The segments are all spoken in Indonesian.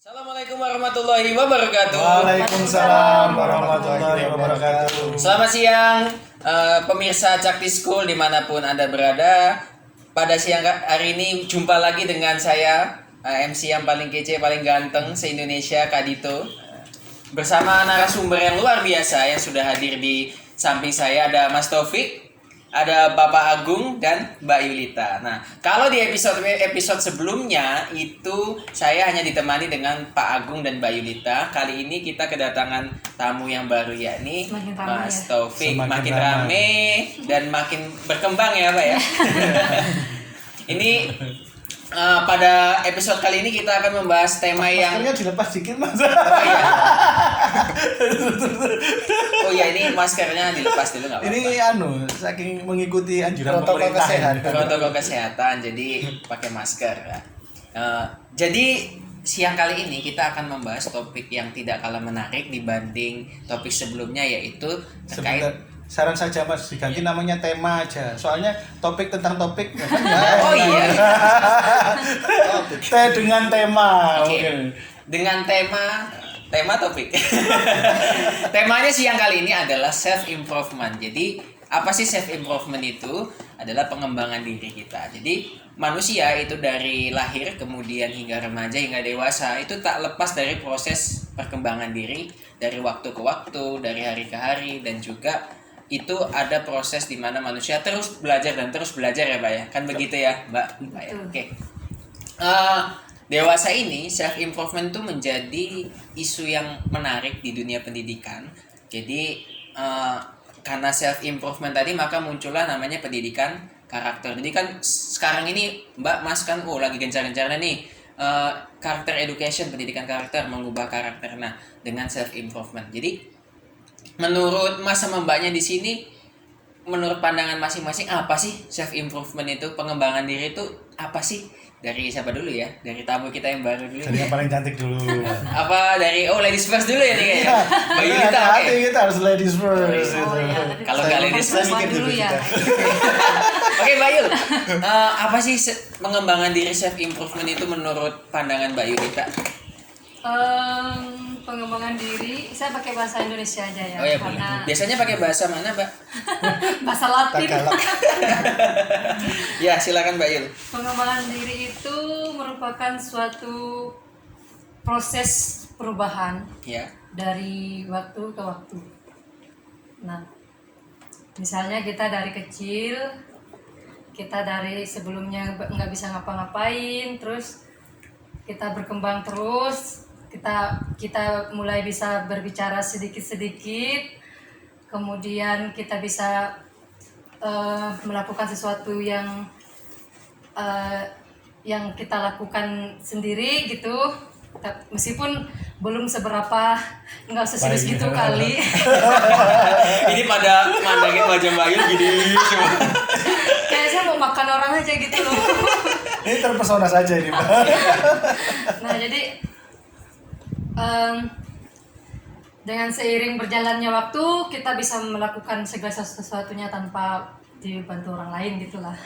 Assalamualaikum warahmatullahi wabarakatuh. Waalaikumsalam warahmatullahi wabarakatuh. Selamat siang pemirsa Cakti School dimanapun Anda berada. Pada siang hari ini jumpa lagi dengan saya MC yang paling kece, paling ganteng se-Indonesia, Kak Dito. Bersama narasumber yang luar biasa yang sudah hadir di samping saya. Ada Mas Taufik, ada Bapak Agung, dan Mbak Yulita. Nah, kalau di episode sebelumnya itu saya hanya ditemani dengan Pak Agung dan Mbak Yulita. Kali ini kita kedatangan tamu yang baru, yakni Mas Taufik. Makin rame dan makin berkembang ya Pak ya. Ini pada episode kali ini kita akan membahas tema yang... Maskernya dilepas dikit Mas. Oh ya, ini maskernya dilepas dulu nggak apa-apa. Ini saking mengikuti anjuran pemerintah. Protokol kesehatan, jadi pakai masker ya. Jadi siang kali ini kita akan membahas topik yang tidak kalah menarik dibanding topik sebelumnya, yaitu terkait... Saran saja Mas, diganti namanya tema aja. Soalnya topik tentang topik. Oh iya. Dengan tema. Oke. Dengan tema topik. Temanya siang kali ini adalah self improvement. Jadi apa sih self improvement itu? Adalah pengembangan diri kita. Jadi manusia itu dari lahir kemudian hingga remaja hingga dewasa itu tak lepas dari proses perkembangan diri dari waktu ke waktu, dari hari ke hari, dan juga itu ada proses di mana manusia terus belajar dan terus belajar ya Pak ya. Kan begitu ya Mbak ya? Oke. Dewasa ini self improvement itu menjadi isu yang menarik di dunia pendidikan. Jadi karena self improvement tadi maka muncullah namanya pendidikan karakter. Jadi kan sekarang ini Mbak Mas kan lagi gencar-gencarnya nih karakter education, pendidikan karakter, mengubah karakter. Nah, dengan self improvement. Jadi menurut Mas sama Mbaknya di sini, menurut pandangan masing-masing apa sih self improvement itu, pengembangan diri itu apa sih? Dari siapa dulu ya? Dari tamu kita yang baru dulu. Dari yang paling cantik dulu. Apa dari ladies first dulu ya nih kayaknya. Mbak Yulita oke. Kita harus ladies first. Kalau nggak ladies first dulu ya. Oke Mbak Yul, apa sih pengembangan diri self improvement itu menurut pandangan Mbak Yulita? Pengembangan diri, saya pakai bahasa Indonesia aja ya. Oh ya, karena biasanya pakai bahasa mana Mbak? bahasa Latin. Ya silakan Mbak Yul. Pengembangan diri itu merupakan suatu proses perubahan Ya. dari waktu ke waktu. Nah, misalnya kita dari kecil, kita dari sebelumnya nggak bisa ngapa-ngapain, terus kita berkembang terus, kita mulai bisa berbicara sedikit-sedikit, kemudian kita bisa melakukan sesuatu yang kita lakukan sendiri gitu, meskipun belum seberapa, nggak seserius gitu kali. Ini pada mandangin wajah Mbak Yul gini cuma. Kayak saya mau makan orang aja gitu loh. Ini terpesona saja ini Mbak. Nah jadi dengan seiring berjalannya waktu kita bisa melakukan segala sesuatunya tanpa dibantu orang lain gitulah.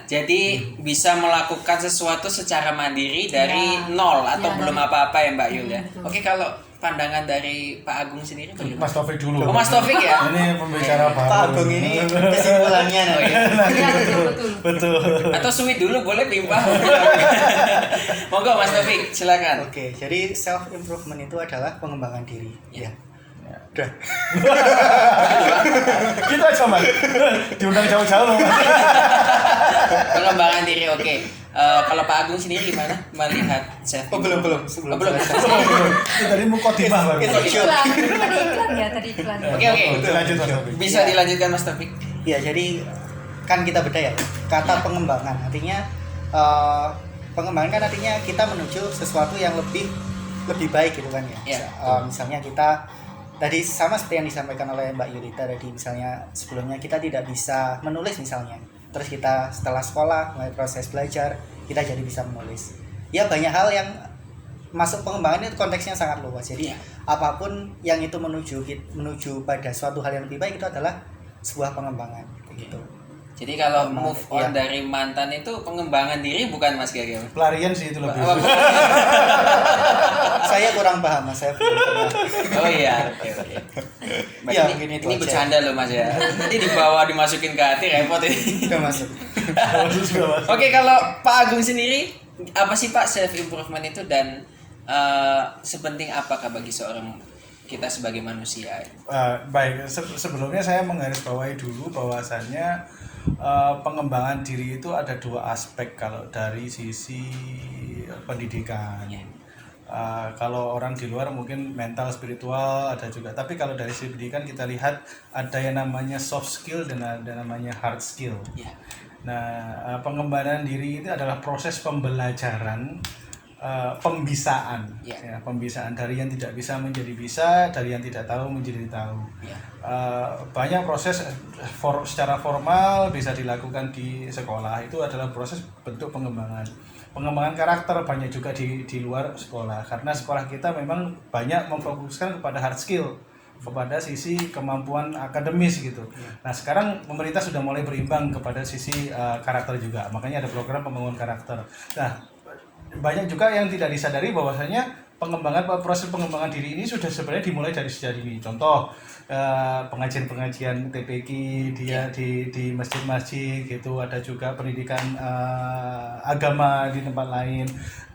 Jadi bisa melakukan sesuatu secara mandiri dari nol atau Ya, belum dari- apa-apa ya Mbak Yul ya. Betul. Oke, kalau pandangan dari Pak Agung sendiri bagaimana? Mas Taufik dulu. Oh, Mas Taufik ya. Ini pembicara baru. Pak Agung ini kesimpulannya Oh, iya. Iya betul. Betul. Atau sweet dulu boleh timpah. Monggo Mas Taufik, silakan. Oke, jadi self improvement itu adalah pengembangan diri. Ya. Udah. Kita aja Mas. Diundang jauh-jauh loh. Mas. Pengembangan diri oke. Kalau Pak Agung sendiri gimana melihat self belum. belum. Itu tadi mukodimah baru. Kita- Tadi iklan. Oke. Lanjut Mas Taufik. Bisa dilanjutkan Mas Taufik. Ya, jadi kan kita beda ya. Kata pengembangan artinya pengembangan kan artinya kita menuju sesuatu yang lebih baik gitu kan ya. Iya. Misalnya kita tadi sama seperti yang disampaikan oleh Mbak Yulita tadi, misalnya sebelumnya kita tidak bisa menulis misalnya. Terus kita setelah sekolah mulai proses belajar, kita jadi bisa menulis. Ya banyak hal yang masuk pengembangan itu konteksnya sangat luas. Jadi Iya. apapun yang itu menuju pada suatu hal yang lebih baik itu adalah sebuah pengembangan gitu. Jadi kalau move on Iya. dari mantan itu pengembangan diri bukan Mas Gagem? Pelarian sih itu lebih. Saya kurang paham, Mas. Saya belum pernah. Oh iya, oke. Baik, Iya, ini, mungkin itu ini aja. bercanda loh Mas ya. Nanti dibawa dimasukin ke hati repot ini. Udah masuk. Oke, kalau Pak Agung sendiri, apa sih Pak self improvement itu dan sepenting apakah bagi seorang kita sebagai manusia? Baik, sebelumnya saya menggarisbawahi dulu bahwasannya pengembangan diri itu ada dua aspek kalau dari sisi pendidikan. Ya. Kalau orang di luar mungkin mental, spiritual ada juga. Tapi kalau dari sisi pendidikan kita lihat ada yang namanya soft skill dan ada namanya hard skill. Ya. Nah, pengembangan diri itu adalah proses pembelajaran, pembisaan, Ya. ya, pembisaan dari yang tidak bisa menjadi bisa, dari yang tidak tahu menjadi tahu. Ya. Banyak proses secara formal bisa dilakukan di sekolah, itu adalah proses bentuk pengembangan. Pengembangan karakter banyak juga di luar sekolah, karena sekolah kita memang banyak memfokuskan kepada hard skill, kepada sisi kemampuan akademis gitu. Nah sekarang pemerintah sudah mulai berimbang kepada sisi karakter juga, makanya ada program pembangunan karakter. Nah banyak juga yang tidak disadari bahwasanya proses pengembangan diri ini sudah sebenarnya dimulai dari sejak dini. Contoh pengajian-pengajian TPQ dia di masjid-masjid gitu, ada juga pendidikan agama di tempat lain.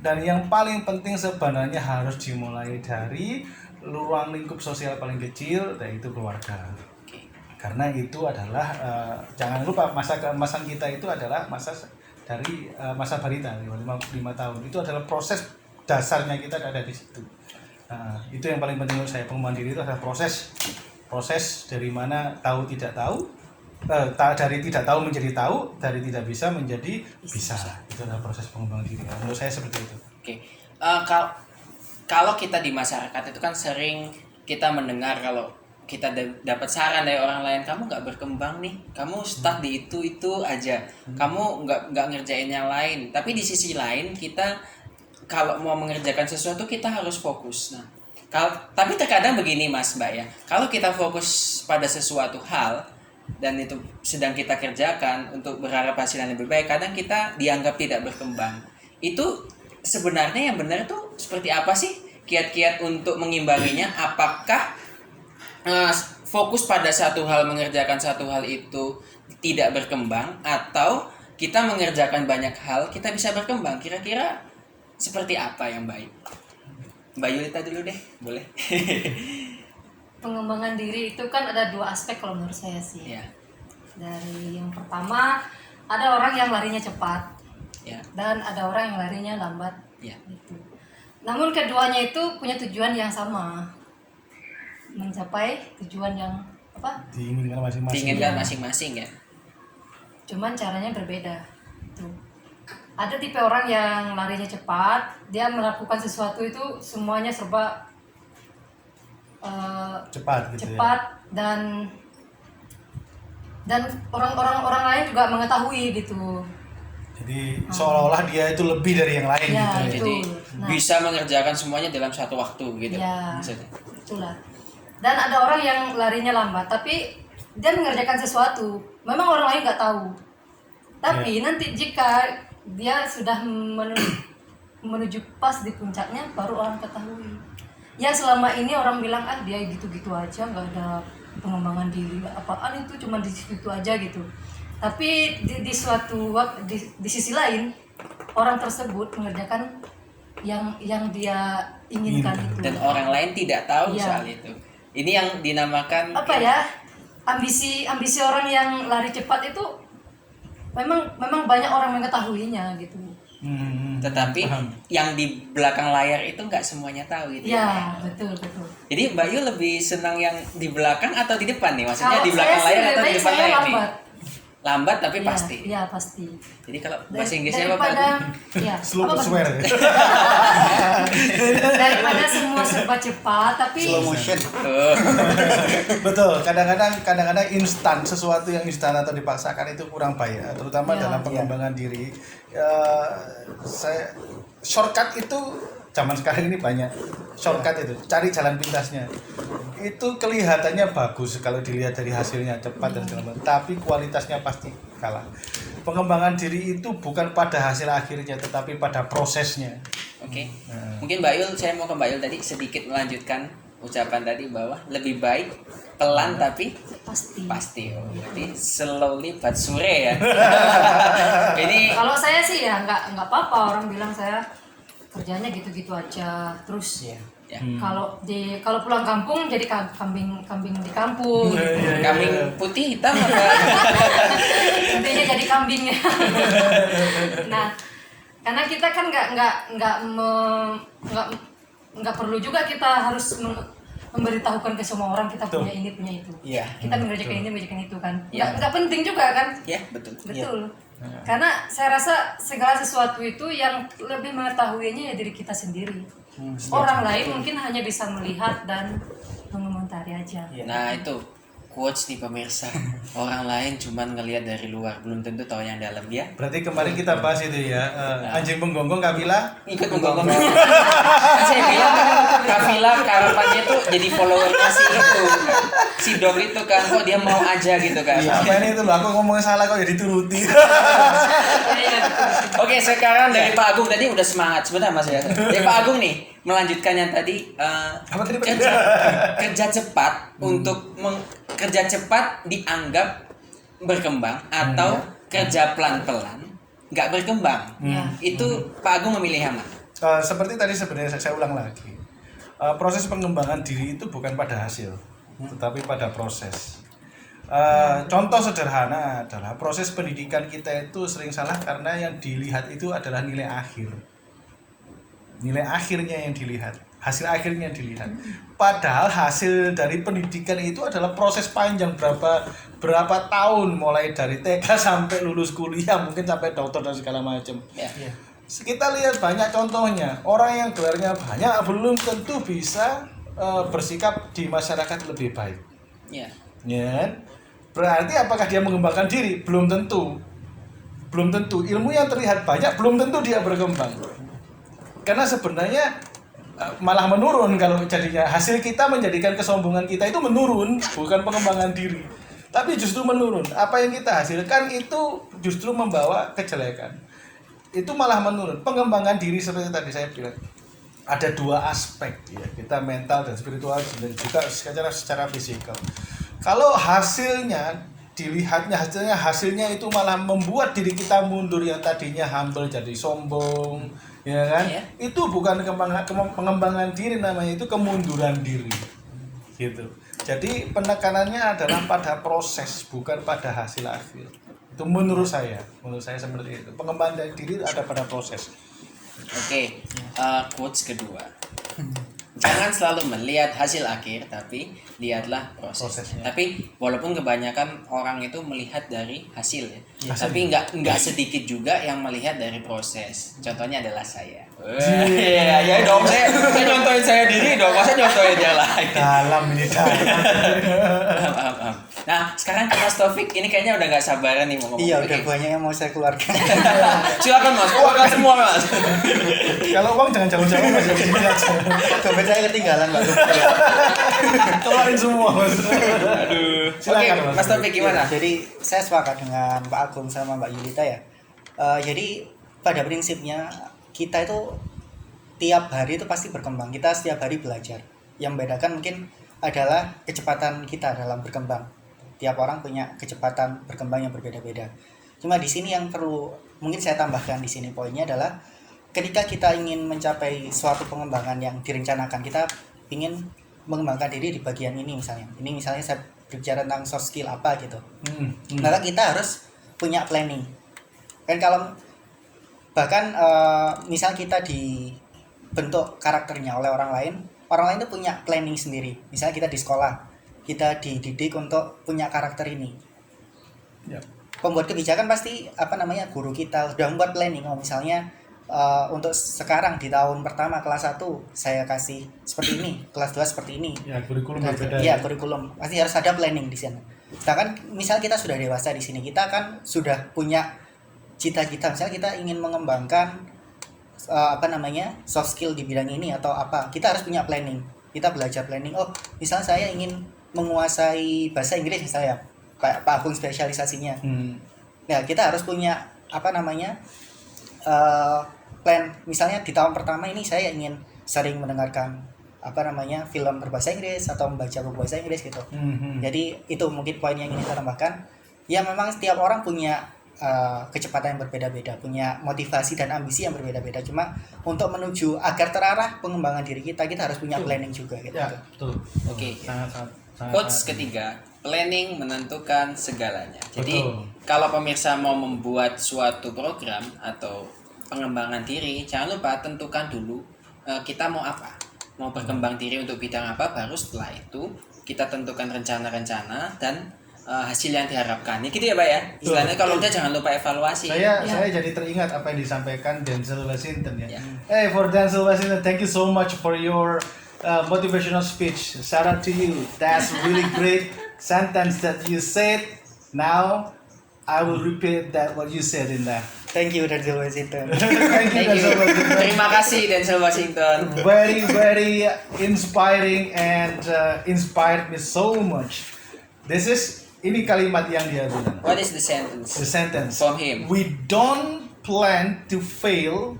Dan yang paling penting sebenarnya harus dimulai dari ruang lingkup sosial paling kecil, yaitu keluarga. Karena itu adalah jangan lupa masa keemasan kita itu adalah masa dari masa balita 5 tahun. Itu adalah proses dasarnya kita ada di situ. Nah, itu yang paling penting menurut saya. Pengembangan diri itu adalah proses dari mana tahu tidak tahu, dari tidak tahu menjadi tahu, dari tidak bisa menjadi bisa. Itu adalah proses pengembangan diri. Menurut saya seperti itu. Oke. Kalau kita di masyarakat itu kan sering kita mendengar kalau kita dapat saran dari orang lain, kamu nggak berkembang nih, kamu stuck di itu aja, kamu nggak ngerjain yang lain. Tapi di sisi lain kita kalau mau mengerjakan sesuatu kita harus fokus. Nah, tapi terkadang begini Mas Mbak ya, kalau kita fokus pada sesuatu hal dan itu sedang kita kerjakan untuk berharap hasil yang lebih baik, kadang kita dianggap tidak berkembang. Itu sebenarnya yang benar tuh seperti apa sih kiat-kiat untuk mengimbanginya? Apakah fokus pada satu hal, mengerjakan satu hal itu tidak berkembang, atau kita mengerjakan banyak hal kita bisa berkembang? Kira-kira seperti apa yang baik? Mbak Yulita dulu deh, boleh? Pengembangan diri itu kan ada dua aspek kalau menurut saya sih. Ya, Dari yang pertama, ada orang yang larinya cepat ya, dan ada orang yang larinya lambat. ya. Gitu. Namun keduanya itu punya tujuan yang sama, mencapai tujuan yang apa? Diinginkan masing-masing. Diinginkan masing-masing ya. Cuman caranya berbeda. Itu. Ada tipe orang yang larinya cepat, dia melakukan sesuatu itu semuanya serba Cepat gitu cepat dan orang lain juga mengetahui gitu. Jadi seolah-olah dia itu lebih dari yang lain Ya, gitu ya. itu. Jadi Nah. bisa mengerjakan semuanya dalam satu waktu gitu. Ya, Maksudnya. itulah. Dan ada orang yang larinya lambat, tapi dia mengerjakan sesuatu. Memang orang lain nggak tahu. Tapi nanti jika dia sudah menuju pas di puncaknya, baru orang ketahui. Ya selama ini orang bilang dia gitu-gitu aja, nggak ada pengembangan diri, apaan itu cuma di situ aja gitu. Tapi di suatu waktu di sisi lain orang tersebut mengerjakan yang dia inginkan itu. Dan orang lain tidak tahu Iya. soal itu. Ini yang dinamakan Apa ya? Ambisi orang yang lari cepat itu memang banyak orang mengetahuinya gitu. Tetapi Paham. yang di belakang layar itu nggak semuanya tahu gitu. Ya, betul. Jadi Mbak Yu lebih senang yang di belakang atau di depan nih? Maksudnya Kalau di belakang saya sih layar atau di lebih depan saya layar nih? lambat. Lambat tapi Ya, pasti. Ya, pasti. Jadi kalau bahasa Inggrisnya apa Pak? daripada ya, Slow apa, swear. daripada semua serba cepat tapi Slow motion. Tuh. Betul, kadang-kadang instan, sesuatu yang instan atau dipaksakan itu kurang baik, terutama Ya, dalam pengembangan diri. Saya shortcut itu zaman sekarang ini banyak shortcut itu, cari jalan pintasnya. Itu kelihatannya bagus kalau dilihat dari hasilnya cepat dan segala macam, tapi kualitasnya pasti kalah. Pengembangan diri itu bukan pada hasil akhirnya, tetapi pada prosesnya. Oke. Mungkin Mbak Yul, saya mau ke Mbak Yul tadi sedikit melanjutkan ucapan tadi bahwa lebih baik pelan tapi pasti. Oh, berarti slowly but sure ya. Ini Kalau saya sih ya nggak apa-apa orang bilang saya kerjanya gitu-gitu aja terus. ya. Kalau pulang kampung jadi kambing di kampung. Kambing putih hitam apa? Intinya jadi kambingnya. Nah, karena kita kan nggak perlu juga kita harus memberitahukan ke semua orang kita punya ini punya itu. Iya. Kita mengerjakan ini mengerjakan itu kan. Iya. Nggak penting juga kan. Ya, betul. Betul. Karena saya rasa segala sesuatu itu yang lebih mengetahuinya ya diri kita sendiri. Orang lain mungkin hanya bisa melihat dan mengomentari aja. Nah, itu quotes nih pemirsa. Orang lain cuman ngelihat dari luar, belum tentu tahu yang dalam ya. Berarti kemarin kita bahas itu ya, anjing penggonggong Kabila Ikut menggonggong. Saya bilang Kafila harapannya tuh jadi followernya si dog itu kan, kok dia mau aja gitu kan. apa ini itu loh, aku ngomongnya salah kok ya dituruti. Oke, sekarang dari Pak Agung tadi udah semangat sebentar Mas ya. Dari Pak Agung nih melanjutkan yang tadi, Apa tadi, Pak? kerja cepat untuk kerja cepat dianggap berkembang atau kerja pelan-pelan nggak berkembang. Itu Pak Agung memilih yang mana? Seperti tadi sebenarnya saya ulang lagi, proses pengembangan diri itu bukan pada hasil, tetapi pada proses. Contoh sederhana adalah proses pendidikan kita itu sering salah karena yang dilihat itu adalah nilai akhir. Nilai akhirnya yang dilihat, hasil akhirnya yang dilihat. Padahal hasil dari pendidikan itu adalah proses panjang berapa tahun, mulai dari TK sampai lulus kuliah, mungkin sampai dokter dan segala macam. Ya. Kita lihat banyak contohnya. Orang yang gelarnya banyak belum tentu bisa bersikap di masyarakat lebih baik. Ya. Ya kan? Berarti apakah dia mengembangkan diri? Belum tentu. Belum tentu. Ilmu yang terlihat banyak belum tentu dia berkembang. Karena sebenarnya malah menurun kalau jadinya hasil kita menjadikan kesombongan kita itu menurun, bukan pengembangan diri. Tapi justru menurun. Apa yang kita hasilkan itu justru membawa kejelekan. Itu malah menurun. Pengembangan diri seperti tadi saya bilang, ada dua aspek ya, kita mental dan spiritual dan juga secara fisikal. Kalau hasilnya dilihatnya hasilnya itu malah membuat diri kita mundur, yang tadinya humble jadi sombong, ya kan? Iya. Itu bukan pengembangan diri, namanya itu kemunduran diri. Gitu. Jadi penekanannya adalah pada proses, bukan pada hasil akhir. Itu menurut saya seperti itu. Pengembangan diri ada pada proses. Oke, quotes kedua. Jangan selalu melihat hasil akhir, tapi lihatlah prosesnya. Tapi walaupun kebanyakan orang itu melihat dari hasil ya, tapi nggak sedikit juga yang melihat dari proses. Contohnya adalah saya. Ya dong, saya contohin saya diri dong, masa contohin dia lagi. Dalam ini Paham. Nah, sekarang ke Mas Taufik, ini kayaknya udah nggak sabaran nih mau ngomong. Iya, udah Oke. banyak yang mau saya keluarkan. Silakan Mas, keluarkan semua Mas. Kalau uang jangan jauh-jauh, Mas, di sini aja. Dompet saya ketinggalan, Pak. Keluarin semua, Mas. Aduh. Silakan, Oke, Mas. Mas Taufik gimana? Jadi saya sepakat dengan Pak Agung sama Mbak Yulita ya. Jadi pada prinsipnya kita itu tiap hari itu pasti berkembang. Kita setiap hari belajar. Yang membedakan mungkin adalah kecepatan kita dalam berkembang. Tiap orang punya kecepatan berkembang yang berbeda-beda. Cuma di sini yang perlu mungkin saya tambahkan di sini poinnya adalah ketika kita ingin mencapai suatu pengembangan yang direncanakan, kita ingin mengembangkan diri di bagian ini misalnya. Ini misalnya saya berbicara tentang soft skill apa gitu. Maka kita harus punya planning. Kan kalau bahkan misal kita dibentuk karakternya oleh orang lain itu punya planning sendiri. Misalnya kita di sekolah, kita dididik untuk punya karakter ini. Ya. Pembuat kebijakan pasti guru kita sudah membuat planning. Misalnya untuk sekarang di tahun pertama kelas 1 saya kasih seperti ini, kelas 2 seperti ini. Ya, kurikulum berbeda. Iya, kurikulum. Pasti harus ada planning di sana. Sedangkan misal kita sudah dewasa di sini, kita kan sudah punya cita-cita. Misalnya kita ingin mengembangkan soft skill di bidang ini atau apa, kita harus punya planning. Kita belajar planning. Oh, misalnya saya ingin menguasai bahasa Inggris misalnya, Pak Agung spesialisasinya. Ya, kita harus punya plan. Misalnya di tahun pertama ini saya ingin sering mendengarkan film berbahasa Inggris atau membaca buku bahasa Inggris gitu. Jadi itu mungkin poin yang ingin saya tambahkan. Ya memang setiap orang punya kecepatan yang berbeda-beda, punya motivasi dan ambisi yang berbeda-beda. Cuma untuk menuju agar terarah pengembangan diri kita harus punya planning juga gitu. Ya, betul. Oke. Sangat. Quotes ketiga, planning menentukan segalanya. Jadi Betul. kalau pemirsa mau membuat suatu program atau pengembangan diri, jangan lupa tentukan dulu kita mau apa, mau berkembang diri untuk bidang apa, baru setelah itu kita tentukan rencana-rencana dan hasil yang diharapkan. Ya gitu ya Pak ya. Istilahnya kalau udah jangan lupa evaluasi. Saya jadi teringat apa yang disampaikan Denzel Washington ya. Ya. Hey, for Denzel Washington, thank you so much for your motivational speech. Shout out to you. That's really great sentence that you said. Now I will repeat that what you said in there. Thank you Denzel Washington. Thank you, Thank you. Denzel Washington. Terima kasih Denzel Washington. Very inspiring and inspired me so much. Ini kalimat yang dia bilang. What is the sentence The sentence from him? We don't plan to fail,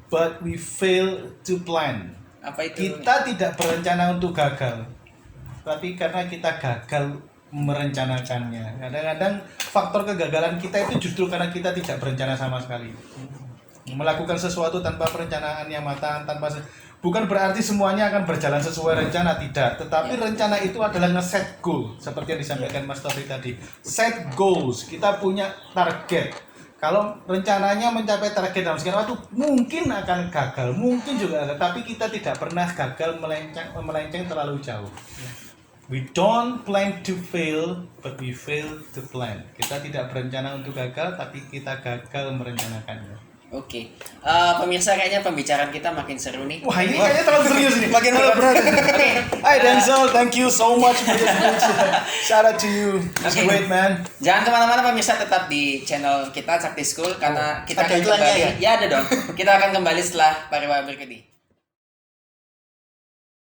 but we fail to plan. Apa itu? Kita tidak berencana untuk gagal, tapi karena kita gagal merencanakannya. Kadang-kadang faktor kegagalan kita itu justru karena kita tidak berencana sama sekali. Melakukan sesuatu tanpa perencanaan yang matang, bukan berarti semuanya akan berjalan sesuai rencana, tidak. Tetapi rencana itu adalah nge-set goal, seperti yang disampaikan Mas Taufik tadi. Set goals, kita punya target. Kalau rencananya mencapai target dalam sekian waktu, mungkin akan gagal, mungkin juga ada. Tapi kita tidak pernah gagal melenceng terlalu jauh. We don't plan to fail, but we fail to plan. Kita tidak berencana untuk gagal, tapi kita gagal merencanakannya. Oke, pemirsa kayaknya pembicaraan kita makin seru nih. Wah, ini kayaknya terlalu serius nih. Makin berat. Oke, Hi Denzel, thank you so much for your speech. Shout out to you. It's Okay. great, man. Jangan kemana-mana pemirsa, tetap di channel kita Sakti School karena kita Ada akan iklannya kembali. Ya ada dong. Kita akan kembali setelah pariwara berikut ini.